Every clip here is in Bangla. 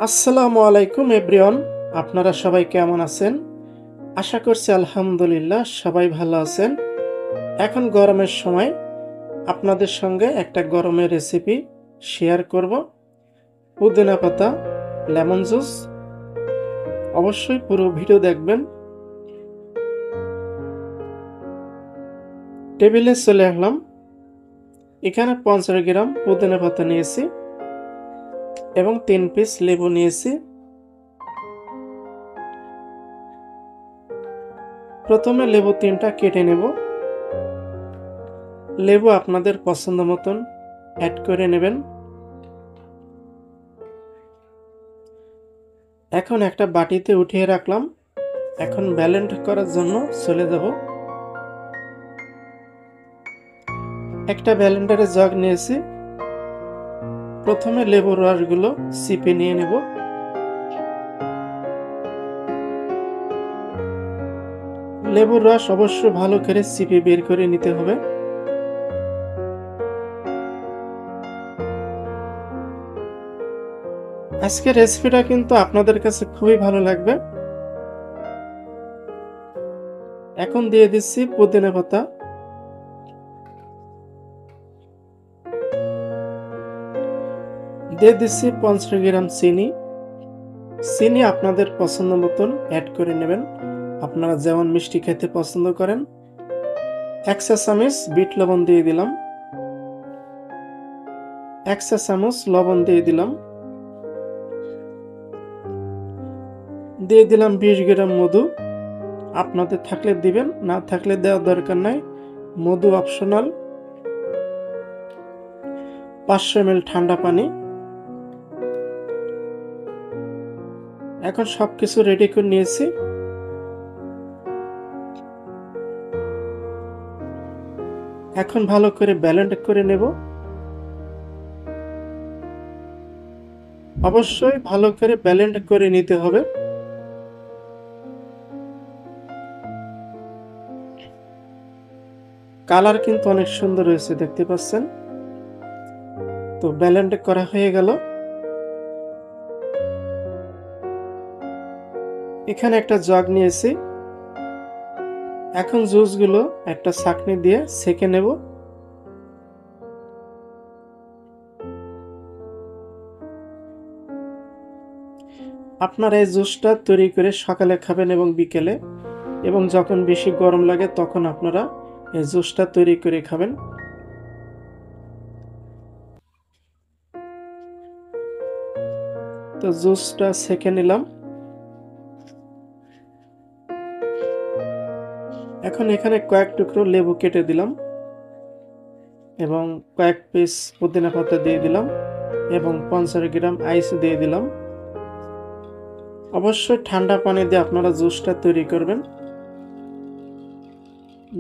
আসসালামু আলাইকুম এভরিওয়ান। আপনারা সবাই কেমন আছেন? আশা করছি আলহামদুলিল্লাহ সবাই ভালো আছেন। এখন গরমের সময় আপনাদের সঙ্গে একটা গরমের রেসিপি শেয়ার করব। পুদিনা পাতা লেমন জুস। অবশ্যই পুরো ভিডিও দেখবেন। টেবিলে চলে আসলাম। এখানে 50 গ্রাম পুদিনা পাতা নিয়েছি এবং 3 পিস লেবু নিয়েছি। প্রথমে লেবু 3টা কেটে নেব। লেবু আপনাদের পছন্দ মতন অ্যাড করে নেবেন। এখন একটা বাটিতে উঠিয়ে রাখলাম। এখন ব্লেন্ড করার জন্য চলে যাব। একটা ব্লেন্ডারের জগ নিয়েছি। প্রথমে লেবুর রসগুলো চিপে নিয়ে নেব। লেবুর রস অবশ্য ভালো করে চিপে বের করে নিতে হবে। আজকের রেসিপিটা কিন্তু আপনাদের কাছে খুবই ভালো লাগবে। এখন দিয়ে দিচ্ছি পুদিনা পাতা। দিয়ে দিচ্ছি 50 গ্রাম চিনি। চিনি আপনাদের পছন্দ মতন অ্যাড করে নেবেন। আপনারা যেমন মিষ্টি খেতে পছন্দ করেন। 1 চা চামচ বিট লবণ দিয়ে দিলাম। 1 চা চামচ লবণ দিয়ে দিলাম। দিয়ে দিলাম 20 গ্রাম মধু। আপনাদের থাকলে দিবেন, না থাকলে দেওয়ার দরকার নাই। মধু অপশনাল। 500 ml ঠান্ডা পানি। এখন সবকিছু রেডি করে নিয়েছি। এখন ভালো করে ব্লেন্ড করে নেব। অবশ্যই ভালো করে ব্লেন্ড করে নিতে হবে। কালার কিন্তু অনেক সুন্দর হয়েছে, দেখতে পাচ্ছেন। তো ব্লেন্ড করা হয়ে গেল। এখানে একটা জগ নিয়েছি। এখন জুসগুলো একটা ছাঁকনি দিয়ে ছেঁকে নেব। আপনারা এই জুসটা তৈরি করে সকালে খাবেন এবং বিকেলে, এবং যখন বেশি গরম লাগে তখন আপনারা এই জুসটা তৈরি করে খাবেন। তো জুসটা ছেঁকে নিলাম। এখন এখানে কয়েক টুকরো লেবু কেটে দিলাম এবং কয়েক পিস পুদিনা পাতা দিয়ে দিলাম এবং 50 গ্রাম আইস দিয়ে দিলাম। অবশ্যই ঠান্ডা পানি দিয়ে আপনারা জুসটা তৈরি করবেন।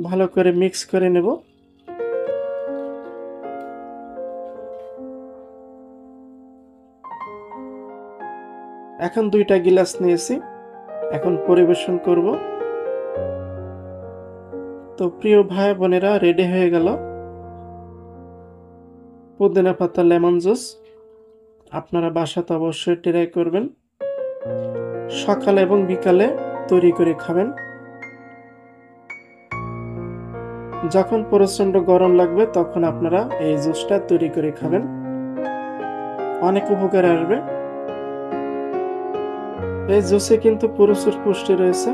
ভালো করে মিক্স করে নেব। এখন 2টা গিলাস নিয়েছি। এখন পরিবেশন করব। তো প্রিয় ভাই বোনেরা, রেডি হয়ে গেল পুদিনা পাতা লেমন জুস। আপনারা বাসাতে অবশ্যই ট্রাই করবেন। সকালে এবং বিকালে তৈরি করে খাবেন। যখন প্রচন্ড গরম লাগবে তখন আপনারা এই জুসটা তৈরি করে খাবেন। অনেক উপকার আসবে। এই জুসে কিন্তু প্রচুর পুষ্টি রয়েছে।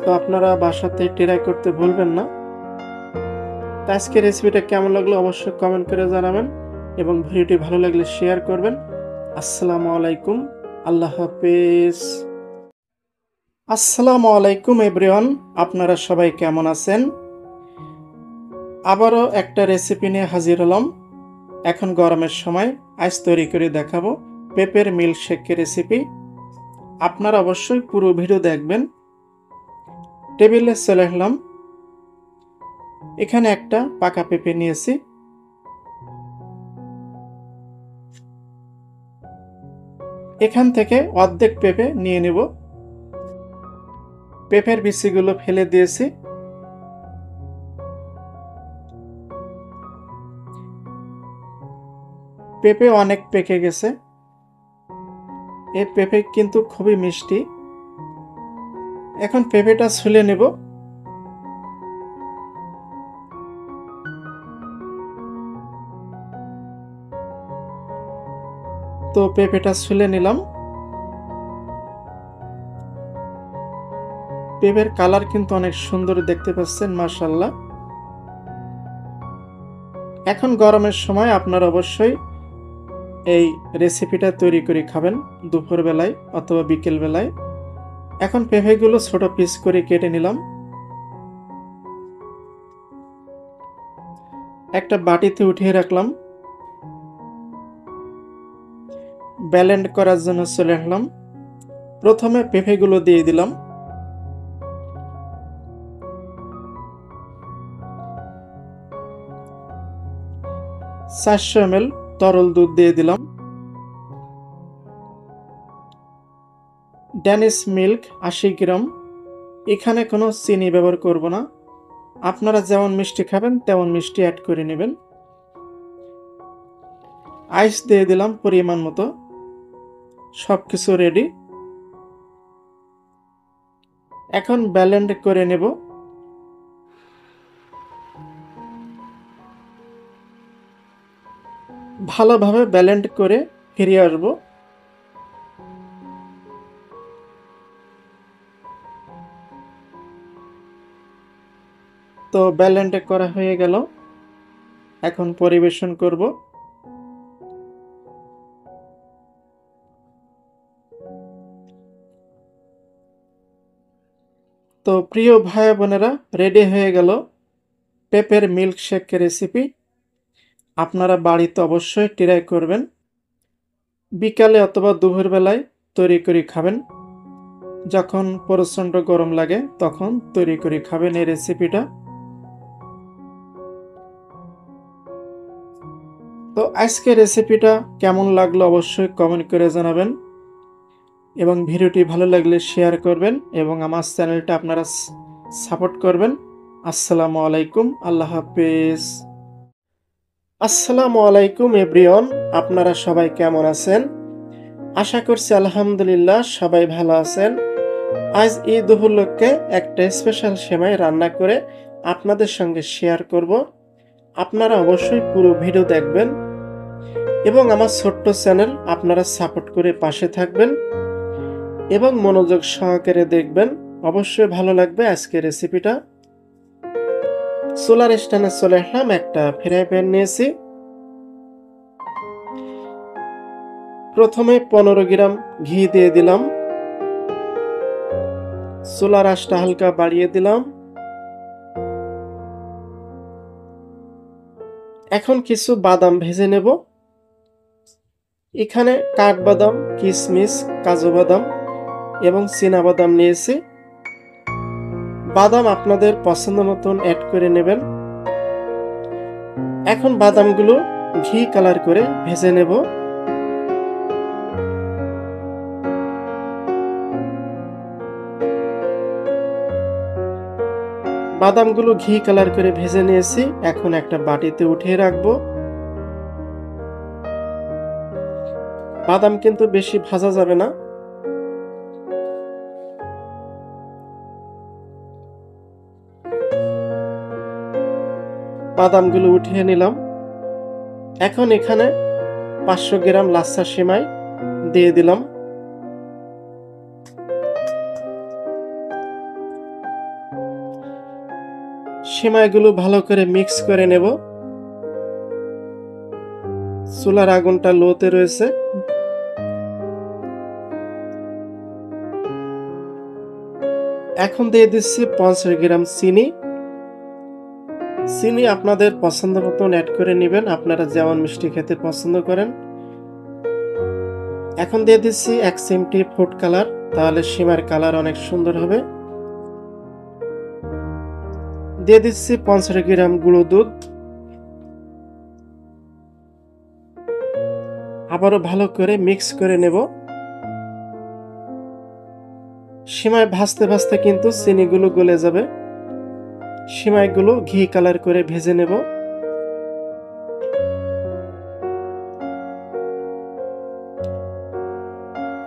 তো আপনারা বাসাতে ট্রাই করতে ভুলবেন না। আজকের রেসিপিটা কেমন লাগলো অবশ্যই কমেন্ট করে জানাবেন এবং ভিডিওটি ভালো লাগলে শেয়ার করবেন। আসসালামু আলাইকুম। আল্লাহ হাফেজ। আসসালামু আলাইকুম এভরিওয়ান। আপনারা সবাই কেমন আছেন? আবারও একটা রেসিপি নিয়ে হাজির হলাম। এখন গরমের সময় আজ তৈরি করে দেখাবো পেঁপের মিল্কশেকের রেসিপি। আপনারা অবশ্যই পুরো ভিডিও দেখবেন। টেবিলে চলে আসলাম। এখানে একটা পাকা পেঁপে নিয়েছি। এখান থেকে অর্ধেক পেঁপে নিয়ে নেব। পেঁপের বিচিগুলো ফেলে দিয়েছি। পেঁপে অনেক পেকে গেছে। এই পেঁপে কিন্তু খুবই মিষ্টি। এখন পেঁপেটা ছুলে নেব। তো পেঁপেটা ছুলে নিলাম। পেঁপের কালার কিন্তু অনেক সুন্দর, দেখতে পাচ্ছেন, মাশাআল্লাহ। এখন গরমের সময় আপনারা অবশ্যই এই রেসিপিটা তৈরি করে খাবেন, দুপুর বেলায় অথবা বিকেল বেলায়। এখন পেঁপেগুলো ছোট পিস করে কেটে নিলাম। একটা বাটিতে উঠিয়ে রাখলাম। ব্লেন্ড করার জন্য চলে আসলাম। প্রথমে পেঁপেগুলো দিয়ে দিলাম। চারশো ml তরল দুধ দিয়ে দিলাম। ড্যানিশ মিল্ক 80 গ্রাম। এখানে কোনো চিনি ব্যবহার করব না, আপনারা যেমন মিষ্টি খাবেন তেমন মিষ্টি অ্যাড করে নেবেন। আইস দিয়ে দিলাম পরিমাণ মতো। সবকিছু রেডি। এখন ব্লেন্ড করে নেব। ভালোভাবে ব্লেন্ড করে ফিরে আসব। তো ব্লেন্ড করা হয়ে গেল। এখন পরিবেশন করব। তো প্রিয় ভাই বোনেরা, রেডি হয়ে গেল পেঁপের মিল্কশেক রেসিপি। আপনারা বাড়িতে অবশ্যই ট্রাই করবেন। বিকালে অথবা দুপুর বেলায় তৈরি করে খাবেন। যখন প্রচণ্ড গরম লাগে তখন তৈরি করে খাবেন এই রেসিপিটা। তো আজকে রেসিপিটা কেমন লাগলো অবশ্যই কমেন্ট করে জানাবেন, এবং ভিডিওটি ভালো লাগলে শেয়ার করবেন, এবং আমার চ্যানেলটা আপনারা সাপোর্ট করবেন। আসসালামু আলাইকুম, আল্লাহ হাফেজ। আসসালামু আলাইকুম এভরিওয়ান, আপনারা সবাই কেমন আছেন? আশা করছি আলহামদুলিল্লাহ সবাই ভালো আছেন। আজ ঈদ উপলক্ষে একটা স্পেশাল সেমাই রান্না করে আপনাদের সঙ্গে শেয়ার করব। আপনারা অবশ্যই পুরো ভিডিও দেখবেন এবং আমার ছোট্ট চ্যানেল আপনারা সাপোর্ট করে পাশে থাকবেন এবং মনোযোগ সহকারে দেখবেন। অবশ্যই ভালো লাগবে আজকের রেসিপিটা। সোলার স্ট্যান্ডে চলে আসলাম। একটা ফ্রাই প্যান নিয়েছি। প্রথমে 15 গ্রাম ঘি দিয়ে দিলাম। চুলার আঁচটা হালকা বাড়িয়ে দিলাম। এখন কিছু বাদাম ভেজে নেব। এখানে কাঠবাদাম, কিশমিশ, কাজু বাদাম এবং চীনা বাদাম নিয়েছি। বাদাম আপনাদের পছন্দ মতন অ্যাড করে নেবেন। এখন বাদামগুলো ঘি কালার করে ভেজে নেব। বাদামগুলো ঘি কালার করে ভেজে নিয়েছি। এখন একটা বাটিতে উঠিয়ে রাখবো। বাদাম কিন্তু বেশি ভাজা যাবে না। বাদামগুলো উঠিয়ে নিলাম। এখন এখানে 500 গ্রাম লাচ্ছা সেমাই দিয়ে দিলাম। সেমাইগুলো ভালো করে মিক্স করে নেব। চুলার আগুনটা লোতে রয়েছে। এখন দিয়ে দিচ্ছি 50 গ্রাম চিনি। চিনি আপনাদের পছন্দ মতন অ্যাড করে নেবেন, আপনারা যেমন মিষ্টি খেতে পছন্দ করেন। এখন দিয়ে দিচ্ছি 1 চিমটি ফুড কালার, তাহলে সেমাইয়ের কালার অনেক সুন্দর হবে। দিয়ে দিচ্ছি 50 গ্রাম গুঁড়ো দুধ। আবারও ভালো করে মিক্স করে নেব। সেমাই ভাজতে ভাজতে কিন্তু চিনিগুলো গলে যাবে। সেমাইগুলো ঘি কালার করে ভেজে নেব।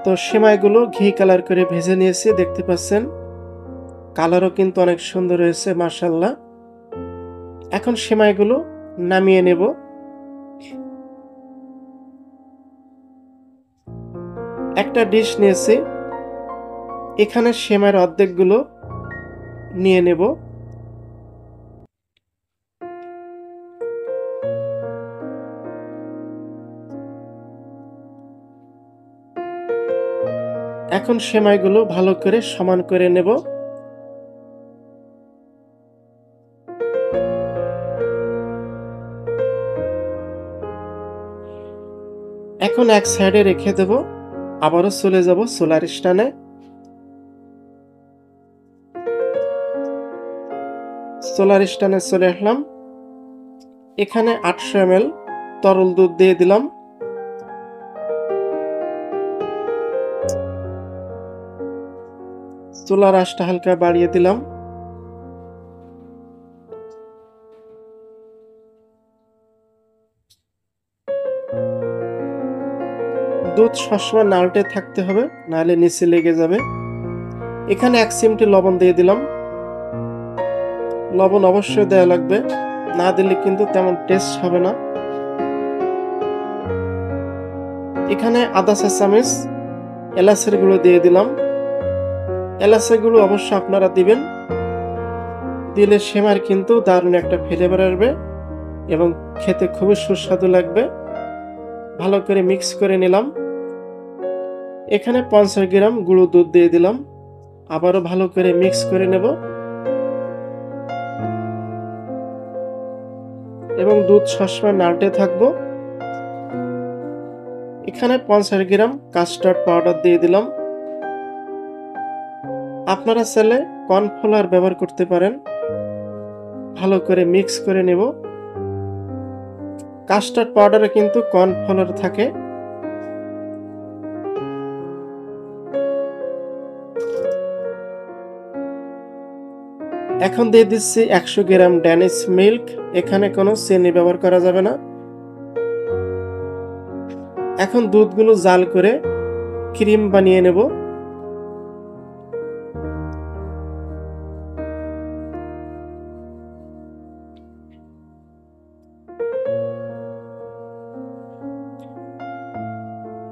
তো সেমাইগুলো ঘি কালার করে ভেজে নিয়েছি, দেখতে পাচ্ছেন কালারও কিন্তু অনেক সুন্দর হয়েছে মাশাআল্লাহ। এখন সেমাইগুলো নামিয়ে নেব। একটা ডিশ নিয়েছি, এখানে সেমাইয়ের অর্ধেকগুলো নিয়ে নেব। এখন সেমাইগুলো ভালো করে সমান করে নেব। এখন এক সাইডে রেখে দেব, আবারও চলে যাব সোলার স্ট্যান্ডে। সোলার স্ট্যান্ডে চলে আসলাম। এখানে 800 ml তরল দুধ দিয়ে দিলাম। চুলার আঁচটা হালকা বাড়িয়ে দিলাম। দুধ সবসময় নাড়তে থাকতে হবে, নাহলে নিচে লেগে যাবে। এখানে 1 চিমটি লবণ দিয়ে দিলাম। লবণ অবশ্যই দেওয়া লাগবে, না দিলে কিন্তু তেমন টেস্ট হবে না। এখানে আধা চা চামচ এলাচের গুঁড়ো দিয়ে দিলাম। এলাচের গুঁড়ো অবশ্য আপনারা দিবেন, দিলে সেমাইয়ের কিন্তু দারুণ একটা ফ্লেভার আসবে এবং খেতে খুবই সুস্বাদু লাগবে। ভালো করে মিক্স করে নিলাম। এখানে 50 গ্রাম গুঁড়ো দুধ দিয়ে দিলাম, আবারও ভালো করে মিক্স করে নেব এবং দুধ সবসময় নাড়তে থাকবো। এখানে 50 গ্রাম কাস্টার্ড পাউডার দিয়ে দিলাম। আপনারা চাইলে কর্নফ্লাওয়ার ব্যবহার করতে পারেন। ভালো করে মিক্স করে নেব। কাস্টার্ড পাউডারে কিন্তু কর্নফ্লাওয়ার থাকে। এখন দিয়ে দিচ্ছি 100 গ্রাম ড্যানিশ মিল্ক। এখানে কোনো চিনি ব্যবহার করা যাবে না। এখন দুধগুলো জাল করে ক্রিম বানিয়ে নেব।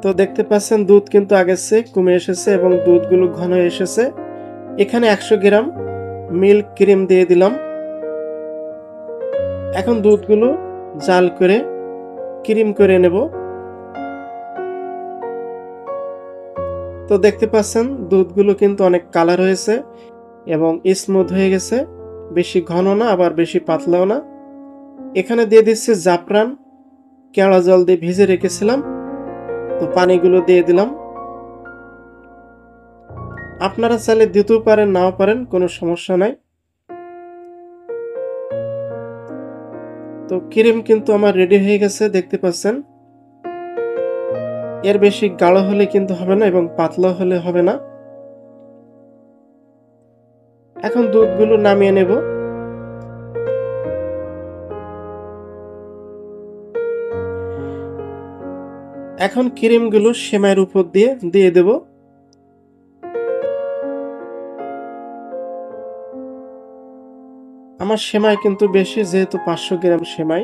তো দেখতে পাচ্ছেন দুধ কিন্তু আগের চেয়ে কমে এসেছে এবং দুধগুলো ঘন হয়ে এসেছে। এখানে 100 গ্রাম মিল্ক ক্রিম দিয়ে দিলাম। এখন দুধগুলো জাল করে ক্রিম করে নেব। তো দেখতে পাচ্ছেন দুধগুলো কিন্তু অনেক কালার হয়েছে এবং স্মুথ হয়ে গেছে, বেশি ঘন না আবার বেশি পাতলাও না। এখানে দিয়ে দিচ্ছি জাফরান, কেওড়া জল দিয়ে ভিজে রেখেছিলাম, তো পানিগুলো দিয়ে দিলাম। আপনারা চাইলে দিতেও পারেন, নাও পারেন, কোনো সমস্যা নাই। তো ক্রিম কিন্তু আমার রেডি হয়ে গেছে, দেখতে পাচ্ছেন। এর বেশি গাঢ় হলে কিন্তু হবে না এবং পাতলা হলে হবে না। এখন দুধগুলো নামিয়ে নেব। এখন ক্রিমগুলো সেমাইয়ের উপর দিয়ে দেব। আমার সেমাই কিন্তু বেশি, যেহেতু 500 গ্রাম সেমাই।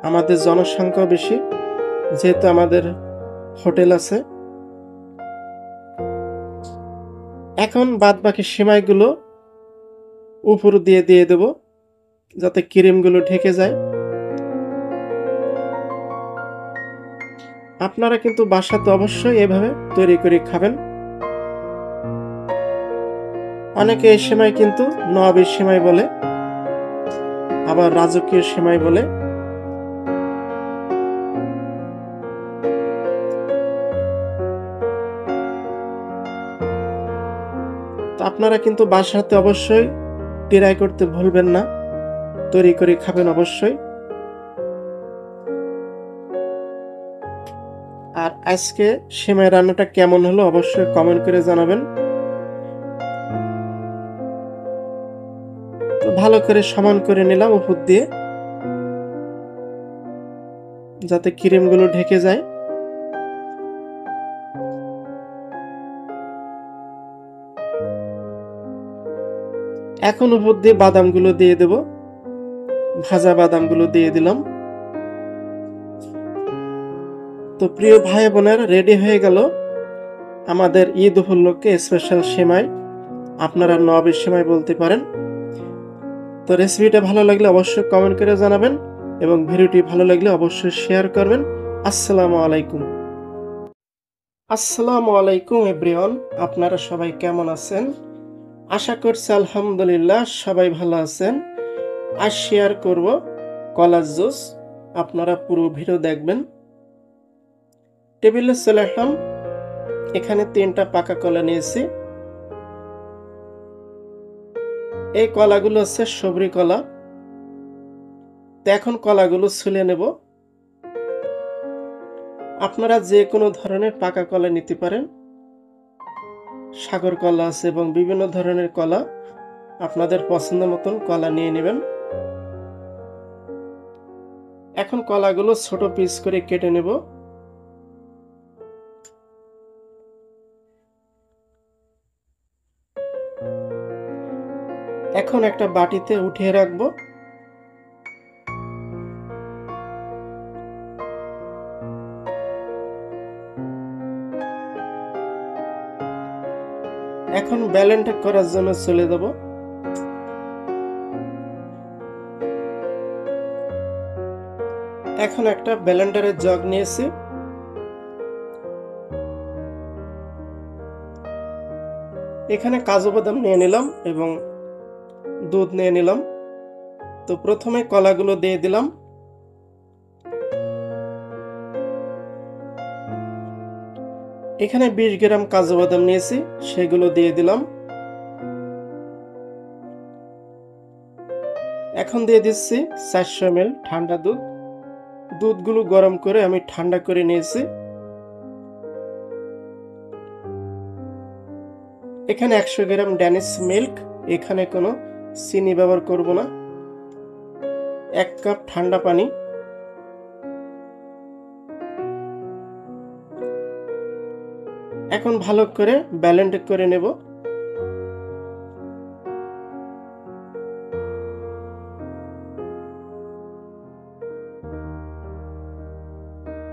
আমাদের জনসংখ্যা বেশি, যেহেতু আমাদের হোটেল আছে। এখন বাদ বাকি সেমাইগুলো উপর দিয়ে দেব, যাতে ক্রিমগুলো ঢেকে যায়। আপনারা কিন্তু বাসাতে অবশ্যই এভাবে তৈরি করে খাবেন। অনেকে এই সেমাই কিন্তু নবাবী সেমাই বলে, আবার রাজকীয় সেমাই বলে। তো আপনারা কিন্তু বাসাতে অবশ্যই ট্রাই করতে ভুলবেন না, তৈরি করে খাবেন অবশ্যই। আর আজকে সেমাই রান্নাটা কেমন হলো অবশ্যই কমেন্ট করে জানাবেন। তো ভালো করে সমান করে নিলাম উপর দিয়ে, যাতে ক্রিমগুলো ঢেকে যায়। এখন উপর দিয়ে বাদামগুলো দিয়ে দেব, ভাজা বাদামগুলো দিয়ে দিলাম। তো প্রিয় ভাই বোনের, রেডি হয়ে গেল আমাদের ঈদ উপলক্ষে স্পেশাল সেমাই। আপনারা নবাবের সেমাই বলতে পারেন। তো রেসিপিটা ভালো লাগলে অবশ্যই কমেন্ট করে জানাবেন এবং ভিডিওটি ভালো লাগলে অবশ্যই শেয়ার করবেন। আসসালামু আলাইকুম। আসসালামু আলাইকুম এভরিওয়ান, আপনারা সবাই কেমন আছেন? আশা করছি আলহামদুলিল্লাহ সবাই ভালো আছেন। আজ শেয়ার করব কলার জুস। আপনারা পুরো ভিডিও দেখবেন। টেবিলে চলে আসলাম। এখানে 3টা পাকা কলা নিয়েছি। এই কলাগুলো হচ্ছে সবরি কলা। তো এখন কলাগুলো ছুলে নেব। আপনারা যে কোনো ধরনের পাকা কলা নিতে পারেন। সাগর কলা আছে এবং বিভিন্ন ধরনের কলা, আপনাদের পছন্দ মতন কলা নিয়ে নেবেন। এখন কলাগুলো ছোট পিস করে কেটে নেব। এখন একটা বাটিতে উঠিয়ে রাখবো। এখন ব্লেন্ড করার জন্য চলে যাব। এখন একটা ব্লেন্ডারের জগ নিয়েছি। এখানে কাজু বাদাম নিয়ে নিলাম এবং দুধ নিয়ে নিলাম। তো প্রথমে কলাগুলো দিয়ে দিলাম। এখানে 20 গ্রাম কাজু বাদাম নিয়েছি, সেগুলো দিয়ে দিলাম। এখন দিয়ে দিচ্ছি 400 ml ঠান্ডা দুধ। দুধগুলো গরম করে আমি ঠান্ডা করে নিয়েছি। এখানে 100 গ্রাম ড্যানিশ মিল্ক, এখানে কোনো চিনি ব্যবহার করব না। 1 কাপ ঠান্ডা পানি। এখন ভালো করে ব্লেন্ড করে নেব।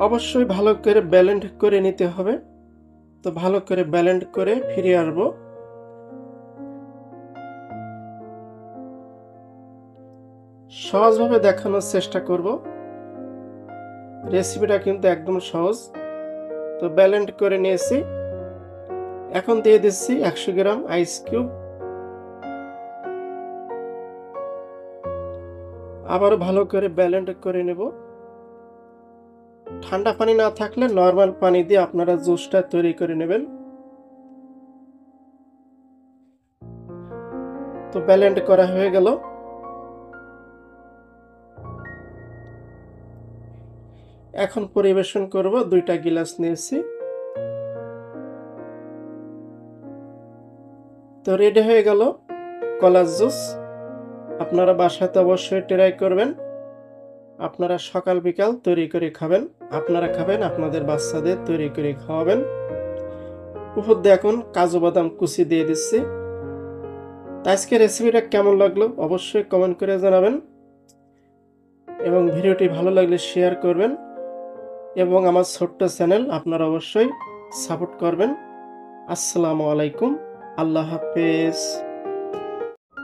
অবশ্যই ভালো করে ব্লেন্ড করে নিতে হবে। তো ভালো করে ব্লেন্ড করে ফিরে আসবো। সহজভাবে দেখানোর চেষ্টা করব। রেসিপিটা কিন্তু একদম সহজ। তো ব্লেন্ড করে নিয়েছি। এখন দিয়ে দিচ্ছি 100 গ্রাম আইস কিউব। আবার ভালো করে ব্লেন্ড করে নেব। ঠান্ডা পানি না থাকলে নরমাল পানি দিয়ে আপনারা জুসটা তৈরি করে নেবেন। তো ব্লেন্ড করা হয়ে গেল। এখন পরিবেশন করব। 2টা গ্লাস নিয়েছি। তো রেডি হয়ে গেল কলার জুস। আপনারা বাসাতে অবশ্যই ট্রাই করবেন। আপনারা সকাল বিকাল তৈরি করে খাবেন। আপনারা খাবেন, আপনাদের বাচ্চাদের তৈরি করে খাওয়াবেন। উপর দিয়ে এখন কাজু বাদাম কুচি দিয়ে দিচ্ছি। আজকে রেসিপিটা কেমন লাগলো অবশ্যই কমেন্ট করে জানাবেন এবং ভিডিওটি ভালো লাগলে শেয়ার করবেন এবং আমার ছোট্ট চ্যানেল আপনারা অবশ্যই সাপোর্ট করবেন। আসসালামু আলাইকুম, আল্লাহ হাফেজ।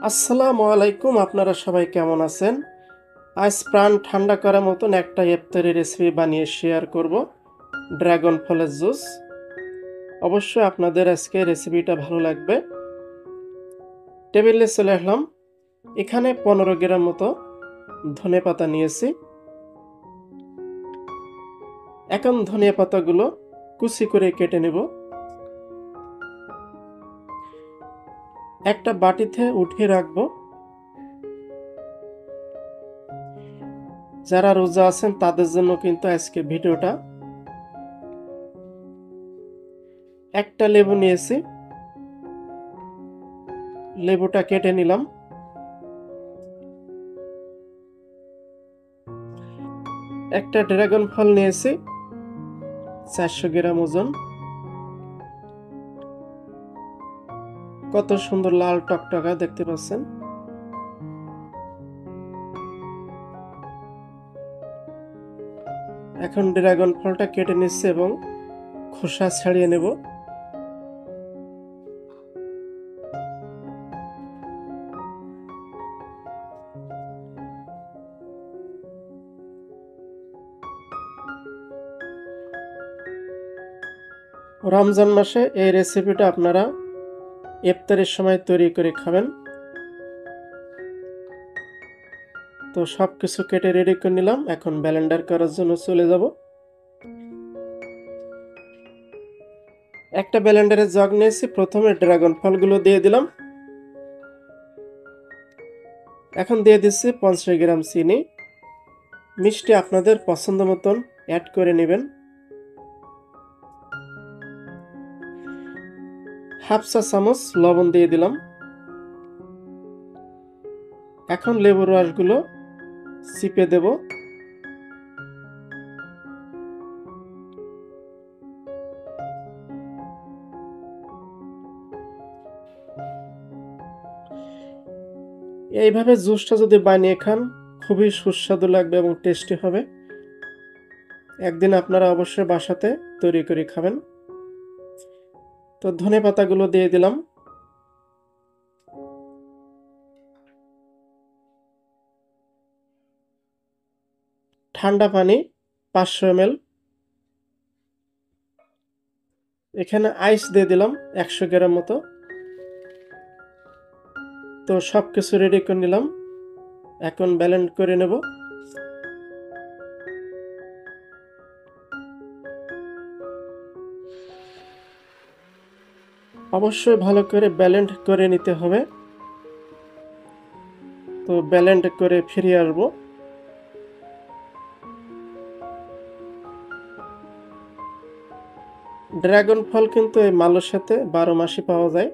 আসসালামু আলাইকুম, আপনারা সবাই কেমন আছেন? আজ প্রাণ ঠান্ডা করার মতন একটা ইফতারি রেসিপি বানিয়ে শেয়ার করব, ড্রাগন ফলের জুস। অবশ্যই আপনাদের আজকে রেসিপিটা ভালো লাগবে। টেবিলে চলে আসলাম। এখানে 15 গ্রাম মতো ধনে পাতা নিয়েছি। এখন ধনিয়া পাতাগুলো কুচি করে কেটে নেব। একটা বাটিতে উঠিয়ে রাখবো। যারা রোজা আছেন তাদের জন্য কিন্তু আজকে ভিডিওটা। একটা লেবু নিয়েছি, লেবুটা কেটে নিলাম। একটা ড্রাগন ফল নিয়েছি, 400 গ্রাম ওজন। কত সুন্দর লাল টকটকা দেখতে পাচ্ছেন। এখন ড্রাগন ফলটা কেটে নিচ্ছি এবং খোসা ছাড়িয়ে নেব। রমজান মাসে এই রেসিপিটা আপনারা ইফতারের সময় তৈরি করে খাবেন। তো সব কিছু কেটে রেডি করে নিলাম, এখন ব্লেন্ডার করার জন্য চলে যাব। একটা ব্লেন্ডারের জগ নিয়েছি, প্রথমে ড্রাগন ফলগুলো দিয়ে দিলাম। এখন দিয়ে দিচ্ছি 50 গ্রাম চিনি। মিষ্টি আপনাদের পছন্দ মতন অ্যাড করে নেবেন। হাফ চা চামচ লবণ দিয়ে দিলাম। এখন লেবুর রসগুলো চিপে দেব। এইভাবে জুসটা যদি বানিয়ে খান খুবই সুস্বাদু লাগবে এবং টেস্টি হবে। একদিন আপনারা অবশ্যই বাসাতে তৈরি করে খাবেন। তো ধনে পাতাগুলো দিয়ে দিলাম। ঠান্ডা পানি 500 ml। এখানে আইস দিয়ে দিলাম 100 গ্রাম মতো। তো সব কিছু রেডি করে নিলাম, এখন ব্লেন্ড করে নেব। অবশ্যই ভালো করে ব্লেন্ড করে নিতে হবে। তো ব্লেন্ড করে ফিরে আসবো। ড্রাগন ফল কিন্তু এই মালয়েশিয়াতে 12 মাসই পাওয়া যায়।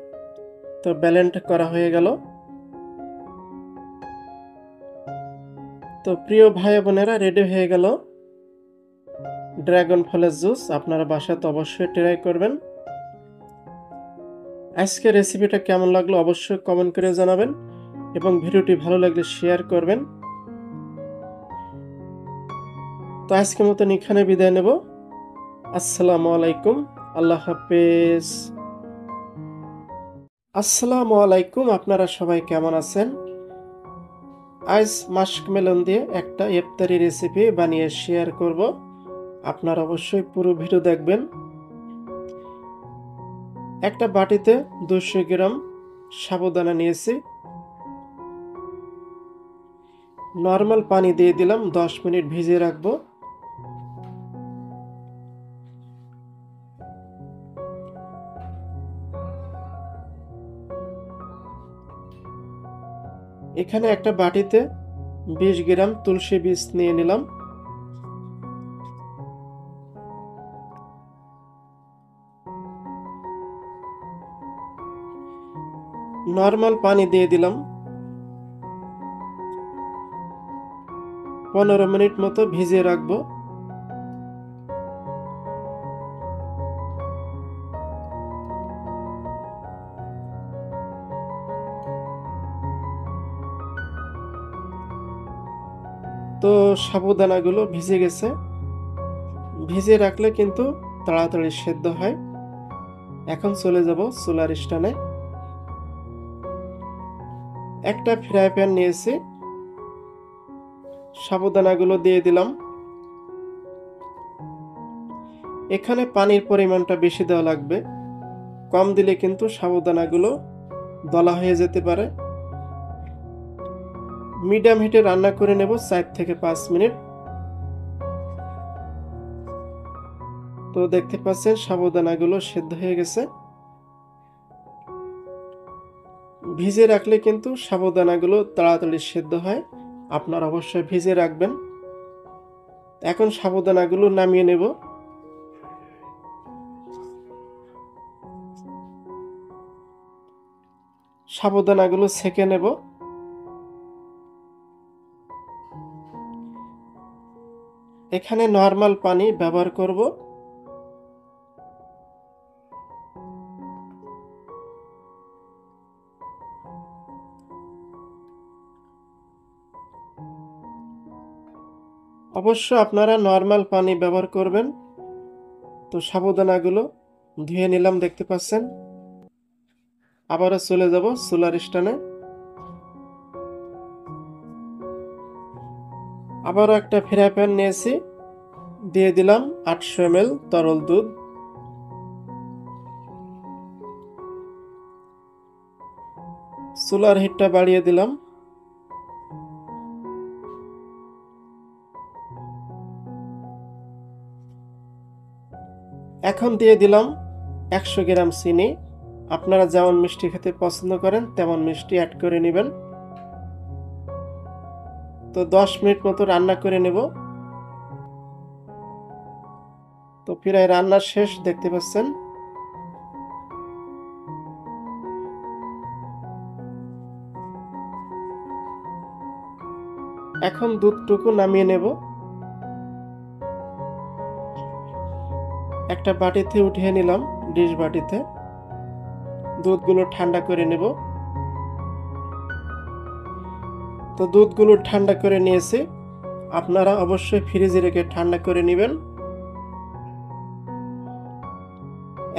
তো ব্লেন্ড করা হয়ে গেল। তো প্রিয় ভাই বোনেরা, রেডি হয়ে গেল ড্রাগন ফলের জুস। আপনারা বাসাতে অবশ্যই ট্রাই করবেন। আজকে রেসিপিটা কেমন লাগলো অবশ্যই কমেন্ট করে জানাবেন এবং ভিডিওটি ভালো লাগলে শেয়ার করবেন। তো আজকের মতন এখানে বিদায় নেব। আসসালামু আলাইকুম, আল্লাহ হাফেজ। আসসালামু আলাইকুম, আপনারা সবাই কেমন আছেন? আজ মাস্কমেলন দিয়ে একটা ইফতারি রেসিপি বানিয়ে শেয়ার করব। আপনারা অবশ্যই পুরো ভিডিও দেখবেন। একটা বাটিতে 200 গ্রাম সাবুদানা নিয়েছি। নর্মাল পানি দিয়ে দিলাম, 10 মিনিট ভিজিয়ে রাখবো। এখানে একটা বাটিতে 20 গ্রাম তুলসী বীজ নিয়ে নিলাম। নর্মাল পানি দিয়ে দিলাম। 15 মিনিট মতো ভিজিয়ে রাখবো। তো সাবুদানাগুলো ভিজে গেছে। ভিজিয়ে রাখলে কিন্তু তাড়াতাড়ি সেদ্ধ হয়। এখন চলে যাব চুলার স্ট্যান্ডে। একটা ফ্রাই প্যান নিয়েছি, সাবুদানাগুলো দিয়ে দিলাম। এখানে পানির পরিমাণটা বেশি দেওয়া লাগবে, কম দিলে কিন্তু সাবুদানাগুলো দলা হয়ে যেতে পারে। মিডিয়াম হিটে রান্না করে নেব 4 থেকে 5 মিনিট। তো দেখতে পাচ্ছেন সাবুদানাগুলো সেদ্ধ হয়ে গেছে। ভিজে রাখলে কিন্তু সাবুদানাগুলো তাড়াতাড়ি সেদ্ধ হয়। আপনারা অবশ্যই ভিজে রাখবেন। এখন সাবুদানাগুলো নামিয়ে নেব। সাবুদানাগুলো ছেঁকে নেব। এখানে নর্মাল পানি ব্যবহার করব। অবশ্য আপনারা নর্মাল পানি ব্যবহার করবেন। তো সাবুদানাগুলো ধুয়ে নিলাম, দেখতে পাচ্ছেন। আবারও চলে যাব চুলার স্ট্যান্ডে। আবারও একটা ফ্রাই প্যান নিয়েছি, দিয়ে দিলাম 800 ml তরল দুধ। চুলার হিটটা বাড়িয়ে দিলাম। এখন দিয়ে দিলাম 100 গ্রাম চিনি। আপনারা যেমন মিষ্টি খেতে পছন্দ করেন তেমন মিষ্টি অ্যাড করে নেবেন। তো 10 মিনিট মতো রান্না করে নেব। তো প্রায় রান্না শেষ, দেখতে পাচ্ছেন। এখন দুধটুকু নামিয়ে নেব। একটা বাটিতে উঠিয়ে নিলাম, ডিশ বাটিতে। দুধগুলো ঠান্ডা করে নেব। তো দুধগুলো ঠান্ডা করে নিয়েছি। আপনারা অবশ্যই ফ্রিজে রেখে ঠান্ডা করে নেবেন।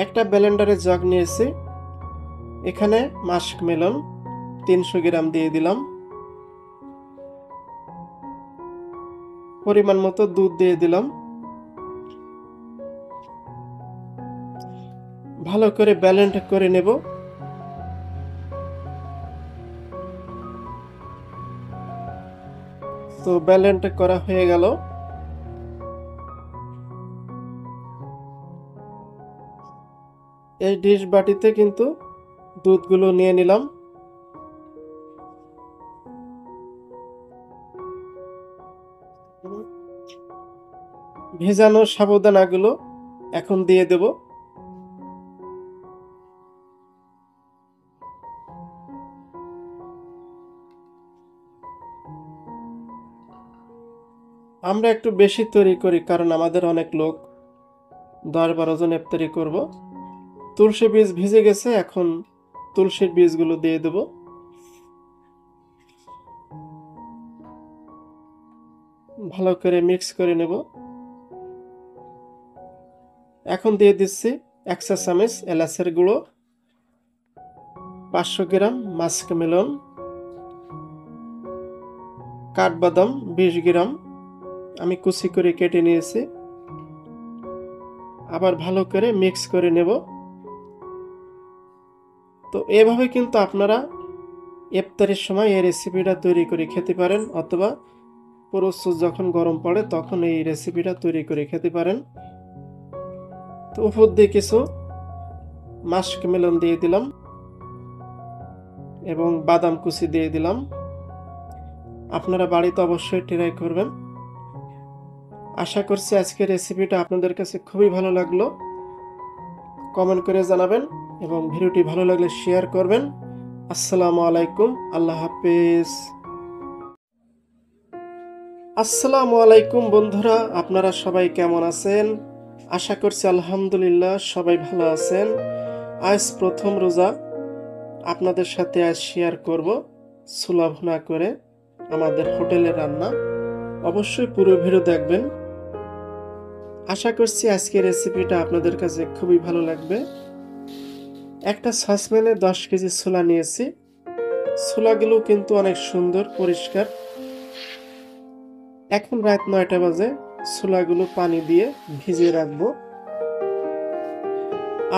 একটা ব্লেন্ডারে জগ নিয়েছি, এখানে মাস্কমেলন 300 গ্রাম দিয়ে দিলাম। পরিমাণ মতো দুধ দিয়ে দিলাম। ভালো করে ব্লেন্ড করে নেব। তো ব্লেন্ড করা হয়ে গেল। এই ডিশ বাটিতে কিন্তু দুধগুলো নিয়ে নিলাম। ভেজানো সাবুদানাগুলো এখন দিয়ে দেব। আমরা একটু বেশি তৈরি করি, কারণ আমাদের অনেক লোক, 10-12 জন ইফতারি করব। তুলসী বীজ ভিজে গেছে, এখন তুলসীর বীজগুলো দিয়ে দেব। ভালো করে মিক্স করে নেব। এখন দিয়ে দিচ্ছি 1 চা চামচ এলাচের গুঁড়ো, 500 গ্রাম মাস্কমেলন, কাঠবাদাম 20 গ্রাম আমি কুচি করে কেটে নিয়েছি। আবার ভালো করে মিক্স করে নেব। তো এভাবে কিন্তু আপনারা ইফতারের সময় এই রেসিপিটা তৈরি করে খেতে পারেন, অথবা প্রস্তুত যখন গরম পড়ে তখন এই রেসিপিটা তৈরি করে খেতে পারেন। তো উপর দিয়ে কিছু মাস্কমেলন দিয়ে দিলাম এবং বাদাম কুচি দিয়ে দিলাম। আপনারা বাড়িতে অবশ্যই ট্রাই করবেন। আশা করছি আজকের রেসিপিটা আপনাদের কাছে খুবই ভালো লাগলো। কমেন্ট করে জানাবেন এবং ভিডিওটি ভালো লাগলে শেয়ার করবেন। আসসালামু আলাইকুম, আল্লাহ হাফেজ। আসসালামু আলাইকুম বন্ধুরা, আপনারা সবাই কেমন আছেন? আশা করছি আলহামদুলিল্লাহ সবাই ভালো আছেন। আজ প্রথম রোজা, আপনাদের সাথে আজ শেয়ার করব ছোলা ভুনা করে আমাদের হোটেলের রান্না। অবশ্যই পুরো ভিডিও দেখবেন। আশা করছি আজকের রেসিপিটা আপনাদের কাছে খুবই ভালো লাগবে। একটা সসপ্যানে 10 কেজি ছোলা নিয়েছি। ছোলাগুলো কিন্তু অনেক সুন্দর পরিষ্কার। এখন রাত 9টা বাজে। ছোলাগুলো পানি দিয়ে ভিজিয়ে রাখবো।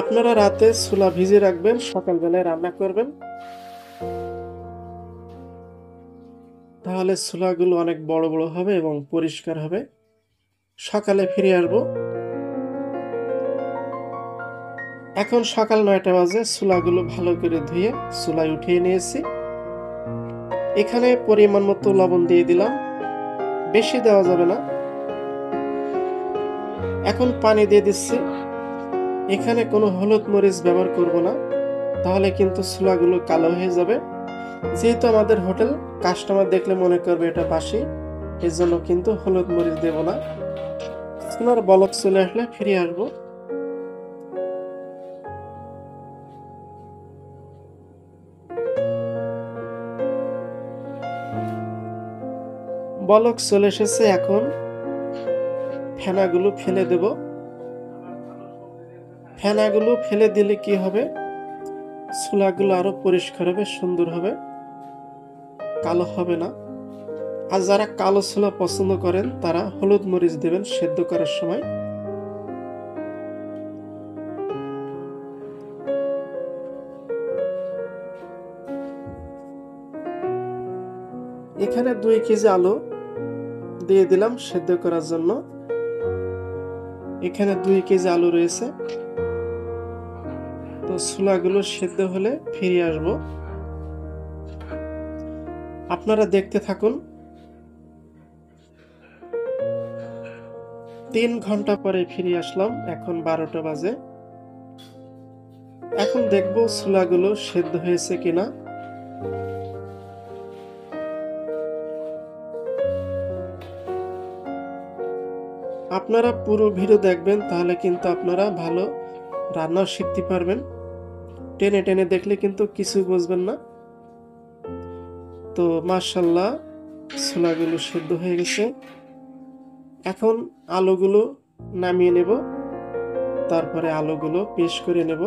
আপনারা রাতে ছোলা ভিজিয়ে রাখবেন, সকালবেলায় রান্না করবেন, তাহলে ছোলাগুলো অনেক বড় বড় হবে এবং পরিষ্কার হবে। সকালে ফিরে আসবো। এখন সকাল 9টা বাজে। ছোলাগুলো ভালো করে ধুয়ে চুলায় উঠিয়ে নিয়েছি। এখানে পরিমাণ মতো লবণ দিয়ে দিলাম, বেশি দেওয়া যাবে না। এখন পানি দিয়ে দিচ্ছি। এখানে কোনো হলুদ মরিচ ব্যবহার করব না, তাহলে কিন্তু ছোলাগুলো কালো হয়ে যাবে। যেহেতু আমাদের হোটেল, কাস্টমার দেখলে মনে করবে এটা বাসি, এর জন্য কিন্তু হলুদ মরিচ দেব না। ছোলার বলক চলে আসলে ফিরে আসবো। বলক চলে এসেছে। এখন ফেনাগুলো ফেলে দেব। ফেনাগুলো ফেলে দিলে কি হবে, ছোলাগুলো আরো পরিষ্কার হবে, সুন্দর হবে, কালো হবে না। আর যারা কালো ছোলা পছন্দ করেন তারা হলুদ মরিচ দেবেন সেদ্ধ করার সময়। এখানে 2 কেজি আলু দিয়ে দিলাম সেদ্ধ করার জন্য। এখানে 2 কেজি আলু রয়েছে। তো ছোলাগুলো সেদ্ধ হলে ফিরে আসবো, আপনারা দেখতে থাকুন। 3 ঘন্টা পরে ফিরে আসলাম, এখন 12টা বাজে। এখন দেখবো ছোলাগুলো সেদ্ধ হয়েছে কিনা। আপনারা পুরো ভিডিও দেখবেন, তাহলে কিন্তু আপনারা ভালো রান্না শিখতে পারবেন। টেনে টেনে দেখলে কিন্তু কিছু বুঝবেন না। তো মাশাআল্লাহ ছোলাগুলো সেদ্ধ হয়ে গেছে। এখন আলুগুলো নামিয়ে নেব, তারপরে আলুগুলো পেস্ট করে নেব,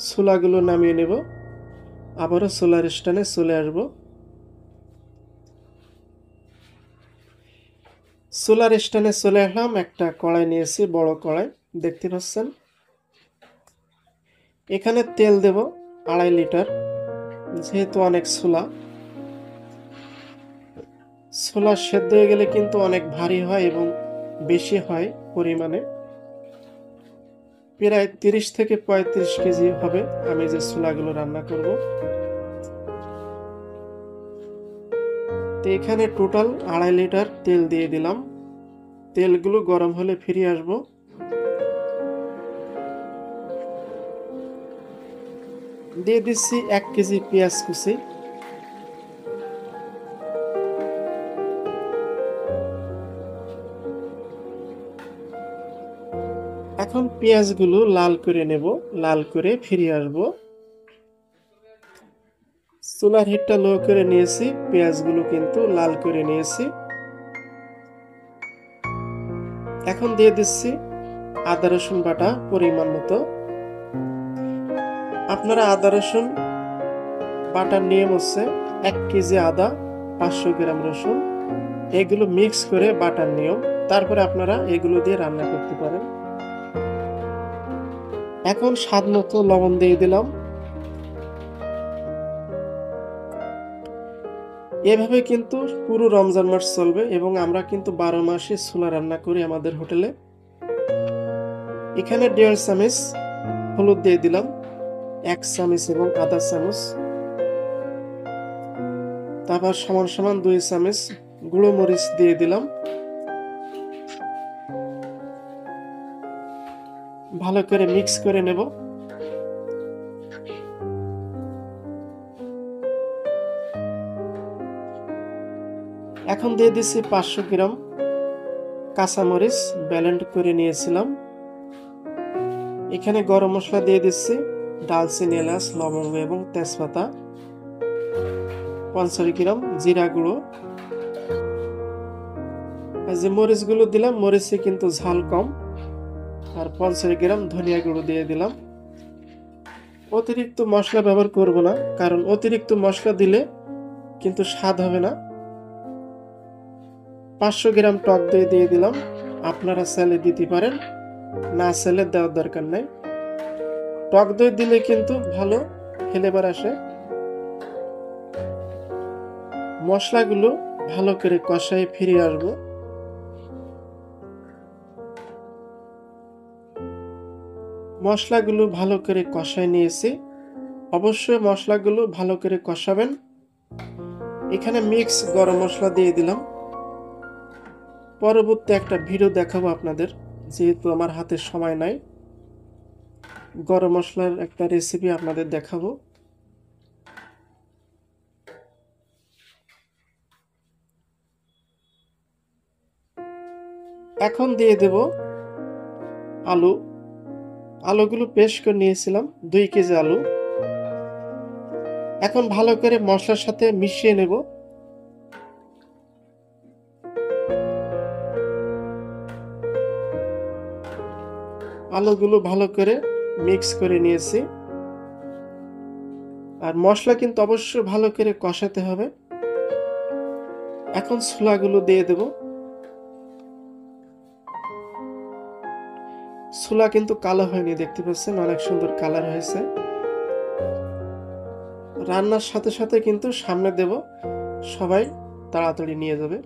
ছোলাগুলো নামিয়ে নেব, আবারও চুলার স্ট্যান্ডে চলে আসব। চুলার স্ট্যান্ডে চলে আসলাম, একটা কড়াই নিয়েছি, বড় কড়াই দেখতে পাচ্ছেন। এখানে তেল দেব 2.5 লিটার, যেহেতু অনেক ছোলা সেদ্ধ হয়ে গেলে কিন্তু অনেক ভারী হয় এবং বেশি হয় পরিমাণে। প্রায় 30 থেকে 35 কেজি হবে আমি যে ছোলাগুলো রান্না করব। তো এখানে টোটাল 2.5 লিটার তেল দিয়ে দিলাম। তেলগুলো গরম হলে ফিরে আসব। দিয়ে দিচ্ছি 1 কেজি পেঁয়াজ কুচি। এখন পেঁয়াজগুলো লাল করে নেব, লাল করে ফিরে আসব। চুলার হিটটা লো করে নিয়েছি, পেঁয়াজগুলো কিন্তু লাল করে নিয়েছি। এখন দিয়ে দিচ্ছি আদা রসুন বাটা পরিমাণ মতো। আপনারা আদা রসুন বাটার নিয়ম হচ্ছে 1 কেজি আদা 500 গ্রাম রসুন, এগুলো মিক্স করে বাটার নিয়ম। তারপরে আপনারা এগুলো দিয়ে রান্না করতে পারেন। এখন স্বাদ মতো লবণ দিয়ে দিলাম। এভাবে কিন্তু পুরো রমজান মাস চলবে এবং আমরা কিন্তু 12 মাসে ছোলা রান্না করি আমাদের হোটেলে। এখানে 1.5 চামচ হলুদ দিয়ে দিলাম, 1 চামচ এবং আধা চামচ, তারপর সমান সমান 2 চামচ গুঁড়ো মরিচ দিয়ে দিলাম। ভালো করে মিক্স করে নেব। এখন দিয়ে দিচ্ছি 500 গ্রাম কাঁচামরিচ ব্লেন্ড করে নিয়েছিলাম। এখানে গরম মশলা দিয়ে দিচ্ছি, দারচিনি, এলাচ, লবঙ্গ এবং তেজপাতা, 50 গ্রাম জিরা গুঁড়ো। যে মরিচগুলো দিলাম, মরিচে কিন্তু ঝাল কম। আর 50 গ্রাম ধনিয়া গুঁড়ো দিয়ে দিলাম। অতিরিক্ত মশলা ব্যবহার করব না, কারণ অতিরিক্ত মশলা দিলে কিন্তু স্বাদ হবে না। 500 গ্রাম টক দই দিয়ে দিলাম, আপনারা চাইলে দিতে পারেন, না চাইলে দেওয়ার দরকার নাই। টক দই দিলে কিন্তু ভালো ফ্লেভার আসে। মশলাগুলো ভালো করে কষায় ফিরে আসবো। মশলাগুলো ভালো করে কষায় নিয়েছি। অবশ্যই মশলাগুলো ভালো করে কষাবেন। এখানে মিক্স গরম মশলা দিয়ে দিলাম। পরবর্তী একটা ভিডিও দেখাবো আপনাদের, যেহেতু আমার হাতে সময় নাই। গরম মশলার একটা রেসিপি আপনাদের দেখাবো। এখন দিয়ে দেব আলু। আলুগুলো পেস্ট করে নিয়েছিলাম, 2 কেজি আলু। এখন ভালো করে মশলার সাথে মিশিয়ে নেব। আলুগুলো ভালো করে মিক্স করে নিয়েছি। আর মশলা কিন্তু অবশ্যই ভালো করে কষাতে হবে। এখন ছোলাগুলো দিয়ে দেব। ছোলা কিন্তু কালো হয়নি, দেখতে পাচ্ছেন অনেক সুন্দর কালার হয়েছে। রান্নার সাথে সাথে কিন্তু সামনে দেব, সবাই তাড়াতাড়ি নিয়ে যাবে।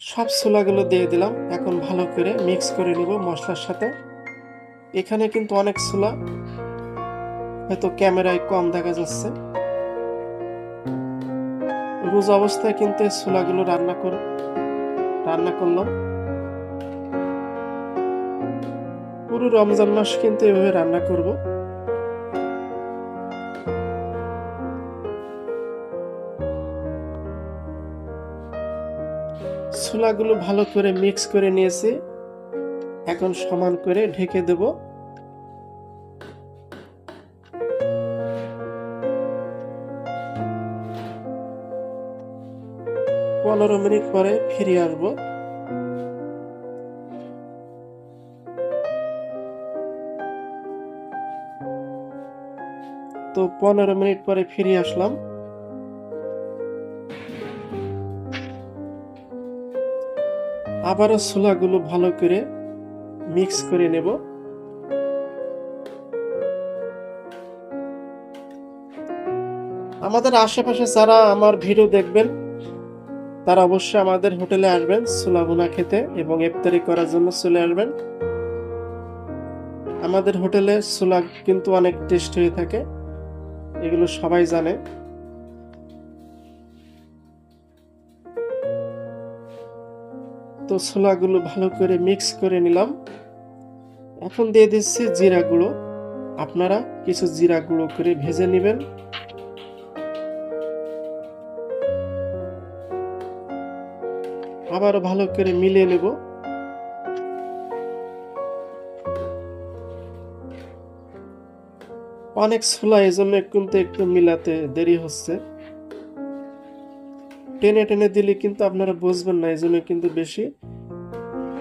সব ছোলাগুলো দিয়ে দিলাম। এখন ভালো করে মিক্স করে নিব মশলার সাথে। এখানে কিন্তু অনেক ছোলা, হয়তো ক্যামেরায় কম দেখা যাচ্ছে। রোজা অবস্থায় কিন্তু এই ছোলাগুলো রান্না করলাম। পুরো রমজান মাস কিন্তু এভাবে রান্না করব। ছোলাগুলো ভালো করে মিক্স করে নিয়েছি। এখন সমান করে ঢেকে দেব। 15 মিনিট পরে ফিরে আসব। তো 15 মিনিট পরে ফিরে আসলাম। আবারও ছোলাগুলো ভালো করে মিক্স করে নেব। আমাদের আশেপাশে যারা আমার ভিডিও দেখবেন তারা অবশ্যই আমাদের হোটেলে আসবেন ছোলা ভুনা খেতে এবং ইফতারি করার জন্য চলে আসবেন। আমাদের হোটেলে ছোলা কিন্তু অনেক টেস্ট হয়ে থাকে, এগুলো সবাই জানে। তো ছোলাগুলো ভালো করে মিক্স করে নিলাম। এখন দিয়ে দিচ্ছি জিরা গুঁড়ো। আপনারা কিছু জিরা গুঁড়ো করে ভেজে নেবেন। আবারও ভালো করে মিলিয়ে নেব। অনেক ছোলা, এজন্য কিন্তু একটু মিলাতে দেরি হচ্ছে। টেনে টেনে দিলে কিন্তু আপনারা বুঝবেন না, এজন্য কিন্তু বেশি